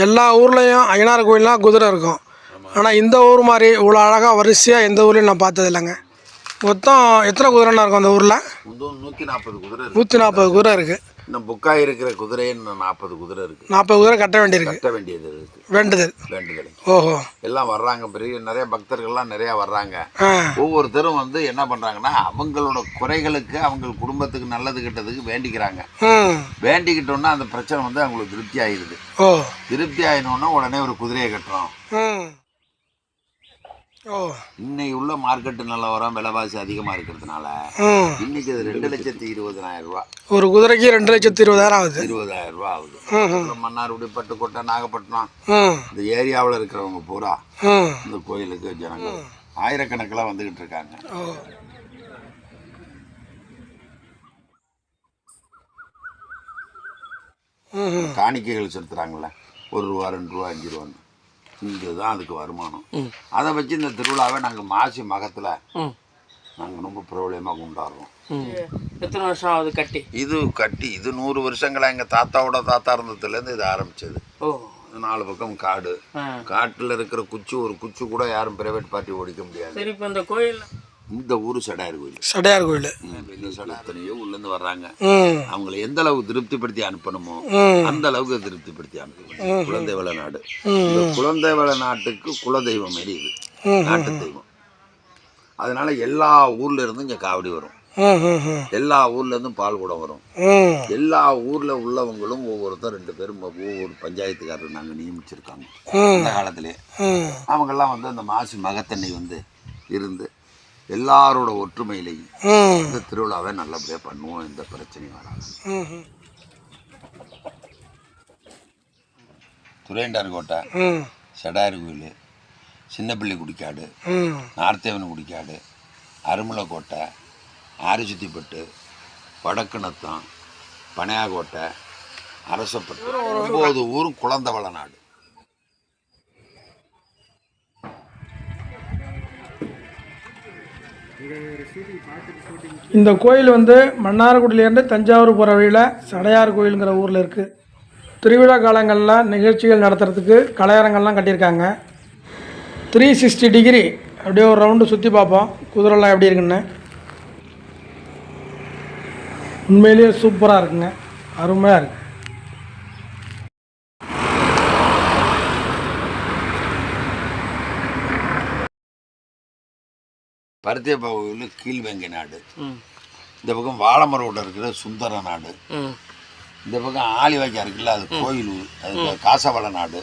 எல்லா ஊர்லேயும் ஐயனார் கோயிலெலாம் குதிரை இருக்கும். ஆனால் இந்த ஊர் மாதிரி இவ்வளோ அழகாக வரிசையாக எந்த ஊர்லேயும் நான் பார்த்தது இல்லைங்க. மொத்தம் எத்தனை குதிரைனா இருக்கும் அந்த ஊரில்? 140 குதிரை. 140 குதிரை இருக்குது. இந்த புக்காய் இருக்கிற குதிரையே 40 குதிரை இருக்குது. 40 குதிரை கட்ட வேண்டியது இருக்குது. வேண்டுதல். ஓஹோ. எல்லாம் வர்றாங்க, பெரிய நிறைய பக்தர்கள்லாம் நிறையா வர்றாங்க. ஒவ்வொருத்தரும் வந்து என்ன பண்ணுறாங்கன்னா அவங்களோட குறைகளுக்கு அவங்க குடும்பத்துக்கு நல்லது கெட்டதுக்கு வேண்டிக்கிறாங்க. வேண்டிக்கிட்டோன்னா அந்த பிரச்சனை வந்து அவங்களுக்கு திருப்தி ஆயிடுது. திருப்தி ஆயினோன்னா உடனே ஒரு குதிரையை கட்டுறோம். இன்னைக்கு உள்ள மார்க்கெட்டு நிலவரம் விலைவாசி அதிகமாக இருக்கிறதுனால இன்னைக்கு அது 2,20,000 ரூபா. ஒரு குதிரைக்கு 2,20,000 ஆகுது. 20,000 ரூபா ஆகுது. மன்னார்குடி, பட்டுக்கோட்டை, நாகப்பட்டினம் இந்த ஏரியாவில் இருக்கிறவங்க பூரா இந்த கோயிலுக்கு ஜனங்கள் ஆயிரக்கணக்கில் வந்துகிட்டு இருக்காங்க. காணிக்கைகள் செலுத்துறாங்கல்ல, 1 ரூபா, 2 ரூபா, 5 ரூபான்னு, இதுதான் அதுக்கு வருமானம். அதை வச்சு இந்த திருவிழாவை நாங்கள் மாசி மகத்தில் நாங்கள் ரொம்ப பிரபலமாக கொண்டாடுறோம். எத்தனை வருஷம் ஆகுது கட்டி? இது 100 வருஷங்களா எங்கள் தாத்தாவோட தாத்தா இருந்ததுலேருந்து இது ஆரம்பிச்சது. 4 பக்கம் காடு. காட்டில் இருக்கிற ஒரு குச்சி கூட யாரும் பிரைவேட் பார்ட்டி ஓடிக்க முடியாது. சரி, இப்போ இந்த கோயில், இந்த ஊர் சடையார் கோயில். எத்தனையோ உள்ளேருந்து வர்றாங்க. அவங்களை எந்த அளவுக்கு திருப்திப்படுத்தி அனுப்பணுமோ அந்த அளவுக்கு திருப்திப்படுத்தி அனுப்பணும். குலதெய்வ நாடு. இந்த குலதெய்வ நாட்டுக்கு குலதெய்வம் மாரி இது, நாட்டு தெய்வம். அதனால எல்லா ஊர்ல இருந்தும் இங்க காவடி வரும். எல்லா ஊர்ல இருந்தும் பால் கூட வரும். எல்லா ஊர்ல உள்ளவங்களும் ஒவ்வொருத்தர் 2 பேரும் ஒவ்வொரு பஞ்சாயத்துக்காரர் நாங்க நியமிச்சிருக்காங்க. அந்த காலத்திலே அவங்கெல்லாம் வந்து அந்த மாசி மகத்தண்ணை வந்து இருந்து எல்லாரோட ஒற்றுமையிலையும் இந்த திருவிழாவை நல்லபடியாக பண்ணுவோம். எந்த பிரச்சனையும் வராது. துரையண்டார் கோட்டை, செடார் கோயில், சின்னப்பள்ளி குடிக்காடு, நார்த்தேவன் குடிக்காடு, அருமலை கோட்டை, ஆரிசுத்திப்பட்டு, வடக்குணத்தம், பனையாகோட்டை, அரசப்பட்டு, 9 ஊரும் குழந்தவள நாடு. இந்த கோயில் வந்து மன்னார்குடியிலேருந்து தஞ்சாவூர் போகிற வழியில் சடையார் கோயிலுங்கிற ஊரில் இருக்குது. திருவிழா காலங்களில் நிகழ்ச்சிகள் நடத்துறதுக்கு கலையரங்கள்லாம் கட்டியிருக்காங்க. 360 டிகிரி அப்படியே ஒரு ரவுண்டு சுற்றி பார்ப்போம் குதிரைலாம் எப்படி இருக்குன்னு. உண்மையிலேயே சூப்பராக இருக்குங்க, அருமையாக இருக்குது. பருத்தியப்பா கோயில் கீழ்வேங்கை நாடு. இந்த பக்கம் வாழமரோட இருக்கிற சுந்தர நாடு. இந்த பக்கம் ஆலிவாய்க்கா இருக்குல்ல, அது கோயில், அது காசவள நாடு.